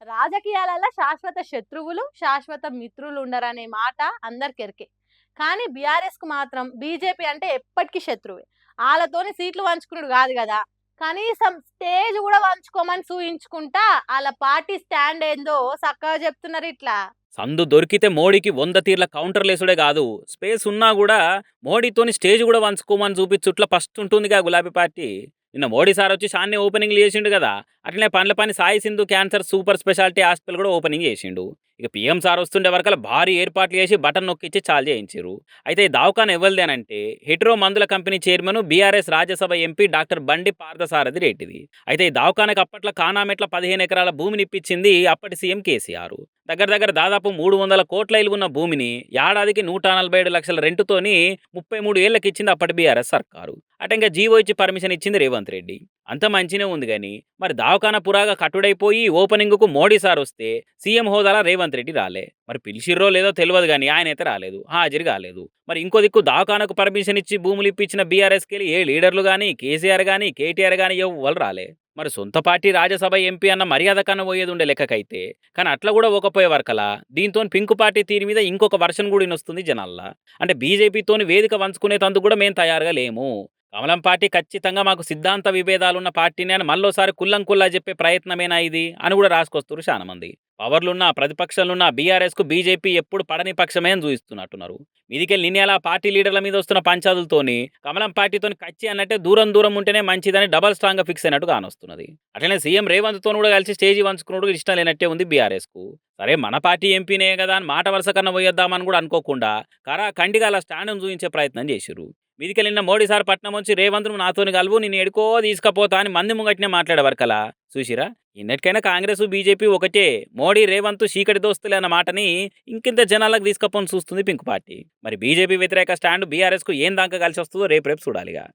రాజకీయాలలో శాశ్వత శత్రువులు, శాశ్వత మిత్రులు ఉండరనే మాట అందరికెరికే. కానీ బీఆర్ఎస్‌కు మాత్రం బీజేపీ అంటే ఎప్పటికి శత్రువే. ఆళ్ళతోని సీట్లు పంచుకునుడు గాదు గదా! కనీసం స్టేజ్ గూడా పంచుకోమని సూయించుకుంటా ఆళ్ళ పార్టీ స్టాండ్ ఏందో సక్కగా జెప్తున్నరిట్లా. సందు దొరికితే మోడీకి 100 తీర్ల కౌంటర్‌లేసుడే గాదు, స్పేస్ ఉన్నా గూడా మోడీతోని స్టేజ్ గూడా పంచుకోమని చూపిచ్చుట్ల ఫస్ట్ ఉంటుందిగా గులాబీ పార్టీ. నిన్న మోడీ సార్ వచ్చి షాన్నే ఓపెనింగ్‌లు చేసిండు గదా! అట్లనే పండ్ల పని Sai Sindhu cancer super speciality hospital గూడా ఓపెనింగ్ చేసిండు. ఇక పీఎం సార్ వస్తుండే వరకల్లా భారీ ఏర్పాట్లు చేసి బటన్ నొక్కిచ్చి చాలు చేయించిర్రు. అయితే ఈ దవాఖాన ఎవరిదేనంటే హెట్రో మందుల company chairman BRS Rajya Sabha MP doctor బండి పార్థసారథి రెడ్డిది. అయితే ఈ దవాఖానకు అప్పట్లో కానామెట్ల 15 ఎకరాల భూమిని ఇప్పించింది అప్పటి సీఎం కేసీఆర్. దగ్గర దగ్గర దాదాపు 300 కోట్ల ఇలుగున్న భూమిని ఏడాదికి 147 లక్షల రెంటుతోని 33 ఏళ్లకు ఇచ్చింది అప్పటి బీఆర్ఎస్ సర్కారు. అట ఇంకా జీవో ఇచ్చి పర్మిషన్ ఇచ్చింది రేవంత్ రెడ్డి. అంత మంచినే ఉంది కానీ మరి దవాఖాన పురాగా కట్టుడైపోయి ఓపెనింగ్కు మోడీ సార్ వస్తే సీఎం హోదాలో రేవంత్ రెడ్డి రాలే. మరి పిలిచిర్రో లేదో తెలియదు కానీ ఆయన అయితే రాలేదు, హాజరు కాలేదు. మరి ఇంకో దిక్కు దవాఖానకు పర్మిషన్ ఇచ్చి భూములు ఇప్పించిన బీఆర్ఎస్కి ఏ లీడర్లు కానీ కేసీఆర్ కానీ కేటీఆర్ కానీ ఎవ్వరు రాలే. మరి సొంత పార్టీ రాజ్యసభ ఎంపీ అన్న మర్యాద కన్నా పోయేది ఉండే లెక్కకైతే, కానీ అట్లా కూడా ఒకపోయే వరకలా దీంతో పింక్ పార్టీ తీరు మీద ఇంకొక వర్షన్ కూడా వస్తుంది జనాల్లా. అంటే బీజేపీతోని వేదిక పంచుకునేందుకు కూడా మేము తయారుగా లేము, కమలం పార్టీ ఖచ్చితంగా మాకు సిద్ధాంత విభేదాలున్న పార్టీని అని మళ్ళోసారి కుల్లంకుల్లా చెప్పే ప్రయత్నమేనా ఇది అని కూడా రాసుకొస్తారు చాలా మంది. పవర్లున్న ప్రతిపక్షాలున్న బీఆర్ఎస్కు బీజేపీ ఎప్పుడు పడని పక్షమే అని చూపిస్తున్నట్టున్నారు. మీదికెళ్ళి నిన్నేలా పార్టీ లీడర్ల మీద వస్తున్న పంచాదులతోని కమలం పార్టీతోని కచ్చి అన్నట్టే దూరం దూరం ఉంటేనే మంచిదని డబల్ స్ట్రాంగ్గా ఫిక్స్ అయినట్టు కానొస్తున్నది. అట్లనే సీఎం రేవంత్తో కూడా కలిసి స్టేజీ పంచుకున్నప్పుడు ఇష్టం లేనట్టే ఉంది బీఆర్ఎస్కు. సరే మన పార్టీ ఎంపీనే కదా అని మాట వరుస కన్నా పోయొద్దామని కూడా అనుకోకుండా ఖండిగా అలా స్టాండ్ను చూపించే ప్రయత్నం చేసిర్రు. మీదికెళ్ళి నిన్న మోడీ సార్ పట్నం వచ్చి రేవంత్ నాతోని కలువు నేను ఎడుకో తీసుకపోతా అని మంది ముంగట్నే మాట్లాడేవరకలా చూసిరా. ఇన్నటికైనా కాంగ్రెస్ బీజేపీ ఒకటే, మోడీ రేవంత్ చీకటి దోస్తులే అన్న మాటని ఇంకింత జనాలకు తీసుకపోని చూస్తుంది పింక్ పార్టీ. మరి బీజేపీ వ్యతిరేక స్టాండ్ బీఆర్ఎస్కు ఏం దాకా కలిసి వస్తుందో రేపు చూడాలిగా.